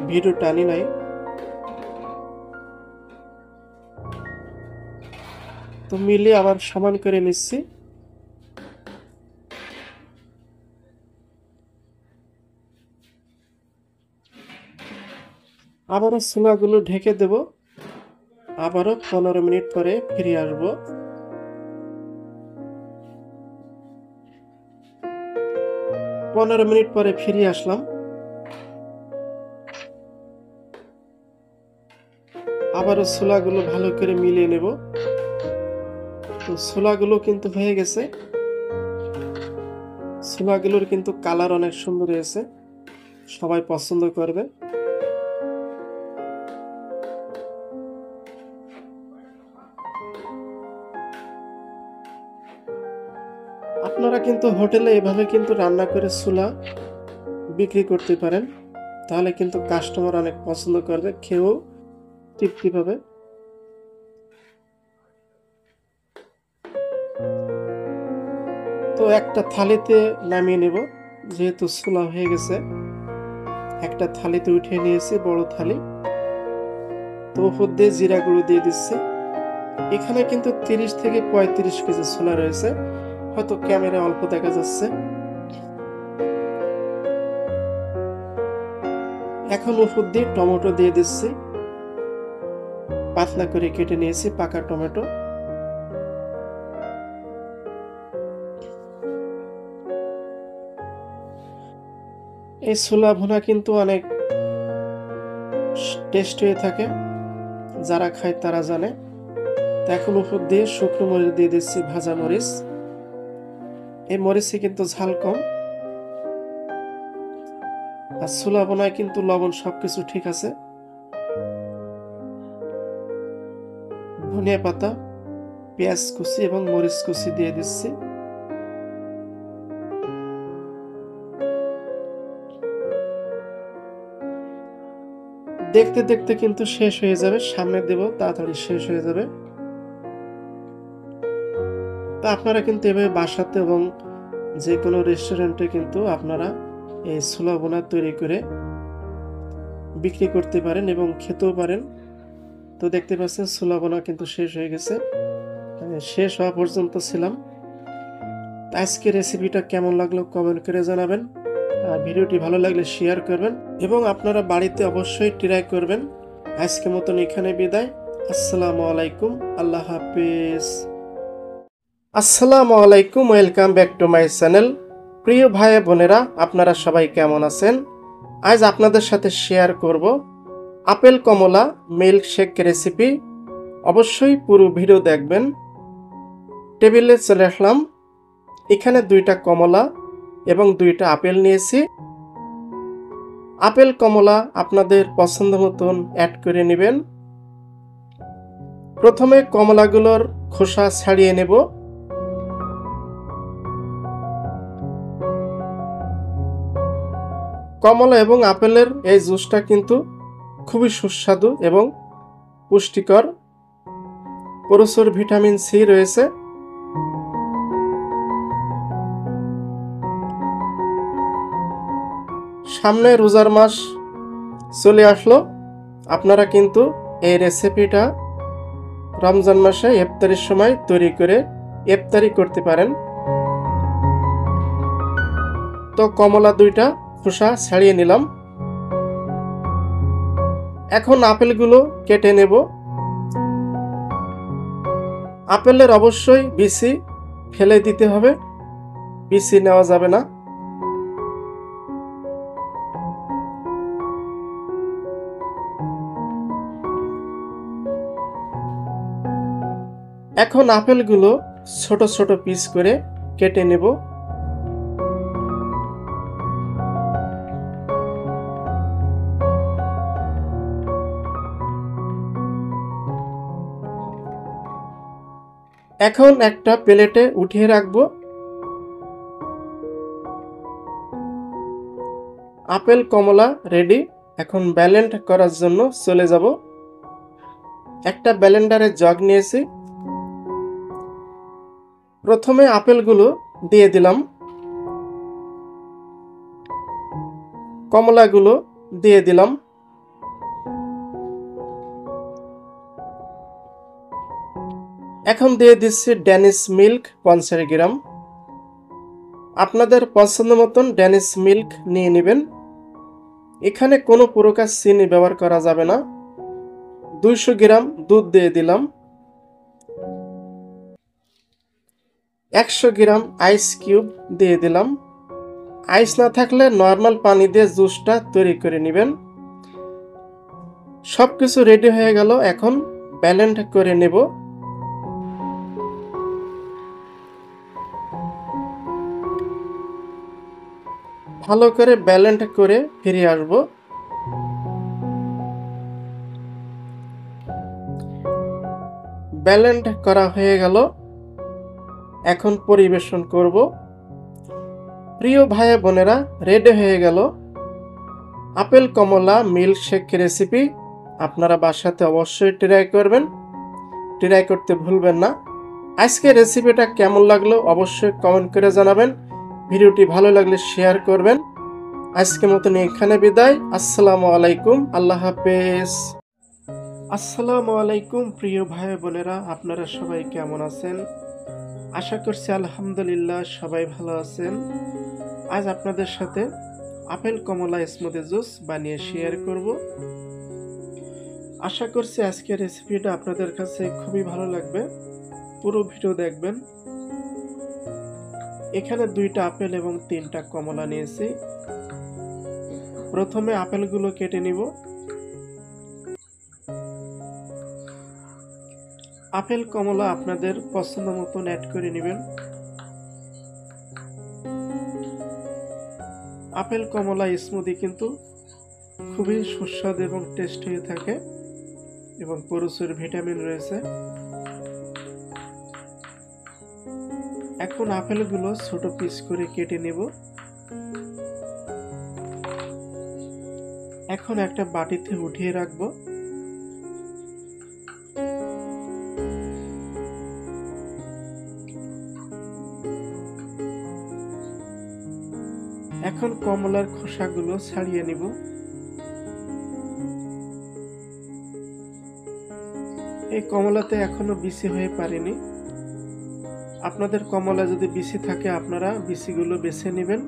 ভিডিও টানি নাই। তো মিলিয়ে আবার সমান করে নিচ্ছি। আবারও ছোলাগুলো ঢেকে দেব। আবারও 15 মিনিট পরে ফিরে আসব। 15 মিনিট পরে ফিরে আসলাম। আবারও ছোলাগুলো ভালো করে মিলিয়ে নেব। তো ছোলাগুলো কিন্তু হয়ে গেছে। ছোলাগুলোর কিন্তু কালার অনেক সুন্দর হয়েছে, সবাই পছন্দ করবে। আপনারা কিন্তু হোটেলে এভাবে কিন্তু রান্না করে ছোলা বিক্রি করতে পারেন, তাহলে কিন্তু কাস্টমার অনেক পছন্দ করবে, খেয়েও তৃপ্তি পাবে। তো একটা থালিতে নামিয়ে নেব, যেহেতু ছোলা হয়ে গেছে। একটা থালিতে উঠিয়ে নিয়েছি, বড় থালি। তো উপর দিয়ে জিরা গুঁড়ো দিয়ে দিচ্ছি। এখানে কিন্তু 30 থেকে 35 কেজি ছোলা রয়েছে, হয়তো ক্যামেরা অল্প দেখা যাচ্ছে। এখন উপর দিয়ে টমেটো দিয়ে দিচ্ছি, পাতলা করে কেটে নিয়েছি পাকা টমেটো। এই ছোলা ভুনা কিন্তু অনেক টেস্ট হয়ে থাকে, যারা খায় তারা জানে। তো এখন উপর দিয়ে শুকনো মরিচ দিয়ে দিচ্ছি, ভাজা মরিচ। এই মরিচে কিন্তু ঝাল কম। আর ছোলা ভুনায় কিন্তু লবণ সবকিছু ঠিক আছে। ধনিয়া পাতা, পেঁয়াজ কুচি এবং মরিচ কুচি দিয়ে দিচ্ছি। দেখতে দেখতে কিন্তু শেষ হয়ে যাবে, সামনে দেব তাড়াতাড়ি শেষ হয়ে যাবে। তা আপনারা কিন্তু এভাবে বাসাতে এবং যে কোনো রেস্টুরেন্টে কিন্তু আপনারা এই ছোলা ভুনা তৈরি করে বিক্রি করতে পারেন এবং খেতেও পারেন। তো দেখতে পাচ্ছেন ছোলাগুলো কিন্তু শেষ হয়ে গেছে, শেষ হওয়া পর্যন্ত ছিলাম। আজকের রেসিপিটা কেমন লাগলো কমেন্ট করে জানাবেন, আর ভিডিওটি ভালো লাগলে শেয়ার করবেন এবং আপনারা বাড়িতে অবশ্যই ট্রাই করবেন। আজকের মতন এখানে বিদায়। আসসালামু আলাইকুম, আল্লাহ হাফেজ। আসসালামু আলাইকুম, welcome back to my channel. প্রিয় ভাই বোনেরা, আপনারা সবাই কেমন আছেন? আজ আপনাদের সাথে শেয়ার করব আপেল কমলা মিল্ক শেক রেসিপি। অবশ্যই পুরো ভিডিও দেখবেন। টেবিলে চলে আসলাম। এখানে 2টা কমলা এবং 2টা আপেল নিয়েছি। আপেল কমলা আপনাদের পছন্দ মতন অ্যাড করে নেবেন। প্রথমে কমলাগুলোর খোসা ছাড়িয়ে নেব। কমলা এবং আপেলের এই জুসটা কিন্তু খুবই সুস্বাদু এবং পুষ্টিকর। প্রচুর ভিটামিন সি রয়েছে। সামনে রোজার মাস চলে আসলো। আপনারা কিন্তু এই রেসিপিটা রমজান মাসে ইফতারির সময় তৈরি করে ইফতারি করতে পারেন। তো কমলা 2টা খোসা ছাড়িয়ে নিলাম। এখন আপেলগুলো কেটে নেব। আপেলের অবশ্যই বিচি ফেলে দিতে হবে, বিচি নেওয়া যাবে না। এখন আপেলগুলো ছোট ছোট পিস করে কেটে নেব। এখন একটা প্লেটে উঠিয়ে রাখবো। আপেল কমলা রেডি। এখন ব্লেন্ড করার জন্য চলে যাব। একটা ব্লেন্ডারের জগ নিয়েছি। প্রথমে আপেলগুলো দিয়ে দিলাম, কমলাগুলো দিয়ে দিলাম। এখন দিয়ে দিচ্ছি ড্যানিশ মিল্ক 50 গ্রাম। আপনাদের পছন্দ মতন ড্যানিশ মিল্ক নিয়ে নেবেন। এখানে কোনো প্রকার চিনি ব্যবহার করা যাবে না। 200 গ্রাম দুধ দিয়ে দিলাম। 100 গ্রাম আইস কিউব দিয়ে দিলাম। আইস না থাকলে নর্মাল পানি দিয়ে জুসটা তৈরি করে নেবেন। সবকিছু রেডি হয়ে গেল। এখন ব্লেন্ড করে নেব। ভালো করে ব্লেন্ড করে ফিরে আসব। ব্লেন্ড করা হয়ে গেল। এখন পরিবেশন করব। প্রিয় ভাই বোনেরা, রেডি হয়ে গেল আপেল কমলা মিল্ক শেক রেসিপি। আপনারা বাসাতে অবশ্যই ট্রাই করবেন, ট্রাই করতে ভুলবেন না। আজকে রেসিপিটা কেমন লাগলো অবশ্যই কমেন্ট করে জানাবেন। ভিডিওটি ভালো লাগলে শেয়ার করবেন। আজকের মতন এখানে বিদায়। আসসালামু আলাইকুম, আল্লাহ হাফেজ। আসসালামু আলাইকুম প্রিয় ভাই বোনেরা, আপনারা সবাই কেমন আছেন? আশা করছি আলহামদুলিল্লাহ সবাই ভালো আছেন। আজ আপনাদের সাথে আপেল কমলা স্মুদি জুস বানিয়ে শেয়ার করব। আশা করছি আজকের রেসিপিটা আপনাদের কাছে খুবই ভালো লাগবে। পুরো ভিডিও দেখবেন। এখানে 2টা আপেল এবং 3টা কমলা নিয়েছি। প্রথমে আপেলগুলো কেটে নিব। আপেল কমলা আপনাদের পছন্দ মতন অ্যাড করে নেবেন। আপেল কমলা স্মুদি কিন্তু খুবই সুস্বাদু এবং টেস্ট হয়ে থাকে এবং প্রচুর ভিটামিন রয়েছে। এখন আপেলগুলো ছোট পিস করে কেটে নেব। এখন একটা বাটিতে উঠিয়ে রাখবো। এখন কমলার খোসাগুলো ছাড়িয়ে নিব। এই কমলাতে এখনো বিচি হয়ে পারেনি। আপনাদের কমলা যদি বিচি থাকে আপনারা বিচিগুলো বেছে নেবেন।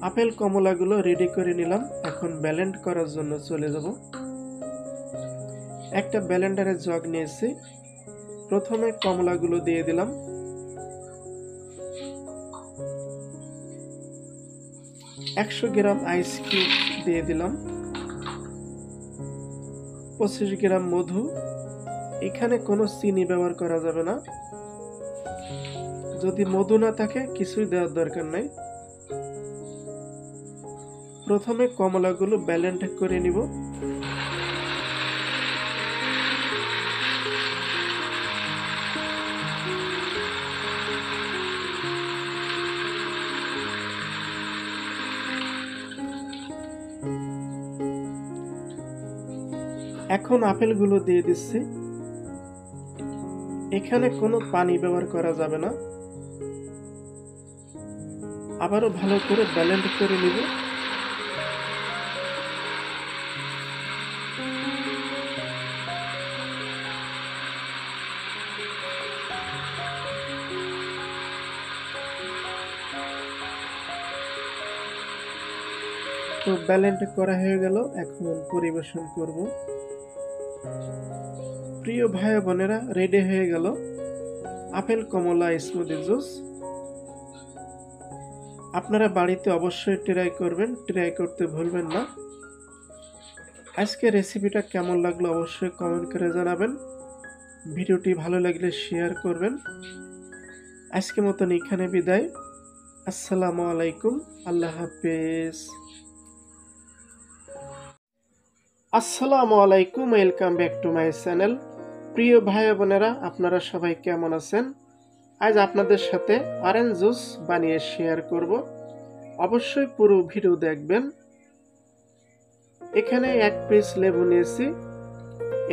আপেল কমলাগুলো রেডি করে নিলাম। এখন ব্লেন্ড করার জন্য চলে যাব। একটা ব্লেন্ডারের জগ নিয়েছি। প্রথমে কমলাগুলো দিয়ে দিলাম। একশো গ্রাম আইস কিউব দিয়ে দিলাম। 25 গ্রাম মধু। এখানে কোনো চিনি ব্যবহার করা যাবে না। যদি মধু না থাকে কিছুই দেওয়ার দরকার নাই। প্রথমে কমলাগুলো ব্লেন্ড করে নিব। এখন আপেলগুলো দিয়ে দিচ্ছি। এখানে কোনো পানি ব্যবহার করা যাবে না। আবারও ভালো করে ব্লেন্ড করে নিব। তো ব্লেন্ড করা হয়ে গেল। এখন পরিবেশন করব। প্রিয় ভাই বোনেরা, রেডি হয়ে গেল আপেল কমলা স্মুদি জুস। আপনারা বাড়িতে অবশ্যই ট্রাই করবেন, ট্রাই করতে ভুলবেন না। আজকে রেসিপিটা কেমন লাগলো অবশ্যই কমেন্ট করে জানাবেন। ভিডিওটি ভালো লাগলে শেয়ার করবেন। আজকে মতন এখানে বিদায়। আসসালামু আলাইকুম, আল্লাহ হাফেজ। আসসালামু আলাইকুম, welcome back to my channel. প্রিয় ভাই বোনেরা, আপনারা সবাই কেমন আছেন? আজ আপনাদের সাথে অরেঞ্জ জুস বানিয়ে শেয়ার করব। অবশ্যই পুরো ভিডিও দেখবেন। এখানে 1 পিস লেবু নিয়েছি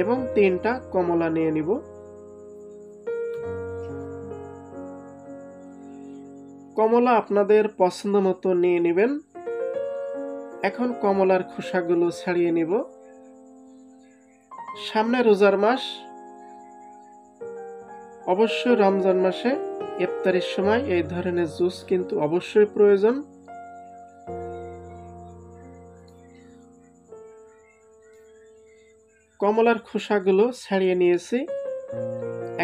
এবং 3টা কমলা নিয়ে নিব। কমলা আপনাদের পছন্দ মতো নিয়ে নেবেন। এখন কমলার খোসাগুলো ছাড়িয়ে নিব। সামনে রোজার মাস, অবশ্যই রমজান মাসে ইফতারের সময় এই ধরনের জুস কিন্তু অবশ্যই প্রয়োজন। কমলার খোসাগুলো ছাড়িয়ে নিয়েছি।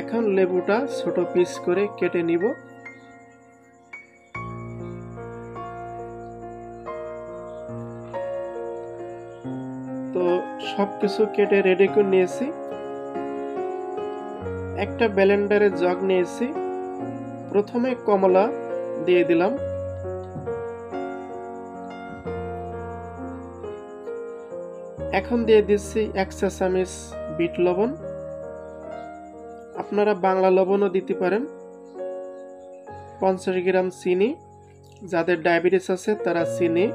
এখন লেবুটা ছোট পিস করে কেটে নিব। তো সবকিছু কেটে রেডি করে নিয়েছি। একটা ব্লেন্ডারের জগ নিয়েছি। প্রথমে কমলা দিয়ে দিলাম। এখন দিয়ে দিচ্ছি 1 চা চামচ বিট লবণ। আপনারা বাংলা লবণও দিতে পারেন। 50 গ্রাম চিনি। যাদের ডায়াবেটিস আছে তারা চিনি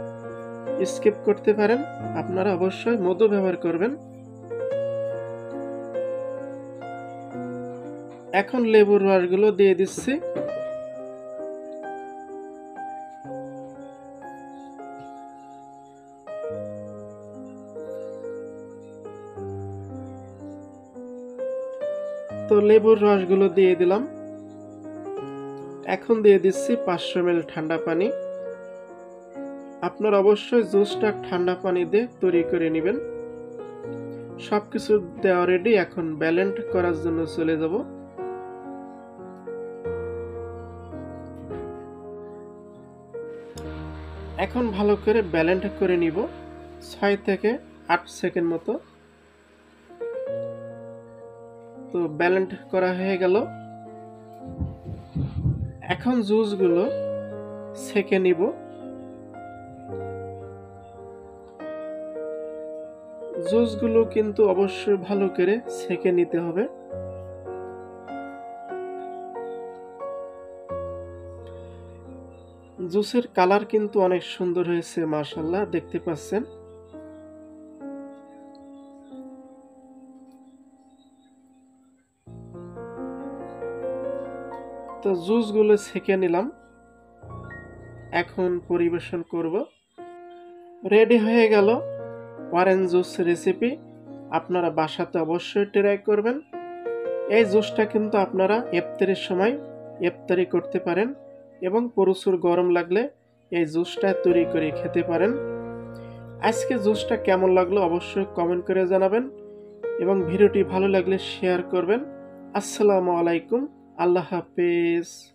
স্কিপ করতে পারেন। আপনারা অবশ্যই মধু ব্যবহার করবেন। এখন লেবুর রসগুলো দিয়ে দিচ্ছি। তো লেবুর রসগুলো দিয়ে দিলাম। এখন দিয়ে দিচ্ছি 500 ml ঠান্ডা পানি। আপনারা অবশ্যই জুসটা ঠান্ডা পানি দিয়ে তৈরি করে নেবেন। সবকিছু দেওয়া রেডি। এখন ব্লেন্ড করার জন্য চলে যাব। এখন ভালো করে ব্লেন্ড করে নিব 6 থেকে 8 সেকেন্ড মতো। তো ব্লেন্ড করা হয়ে গেল। এখন জুসগুলো ছেঁকে নিব। জুসগুলো কিন্তু অবশ্যই ভালো করে ছেঁকে নিতে হবে। জুসের কালার কিন্তু অনেক সুন্দর হয়েছে, মাশাআল্লাহ, দেখতে পাচ্ছেন। তো জুসগুলো ছেঁকে নিলাম। এখন পরিবেশন করব। রেডি হয়ে গেল অরেঞ্জ জুস রেসিপি। আপনারা বাসাতে অবশ্যই ট্রাই করবেন। এই জুসটা কিন্তু আপনারা ইফতারের সময় ইফতারি করতে পারেন এবং প্রচুর গরম লাগলে এই জুসটা তৈরি করে খেতে পারেন। আজকে জুসটা কেমন লাগলো অবশ্যই কমেন্ট করে জানাবেন এবং ভিডিওটি ভালো লাগলে শেয়ার করবেন। আসসালামু আলাইকুম, আল্লাহ হাফেজ।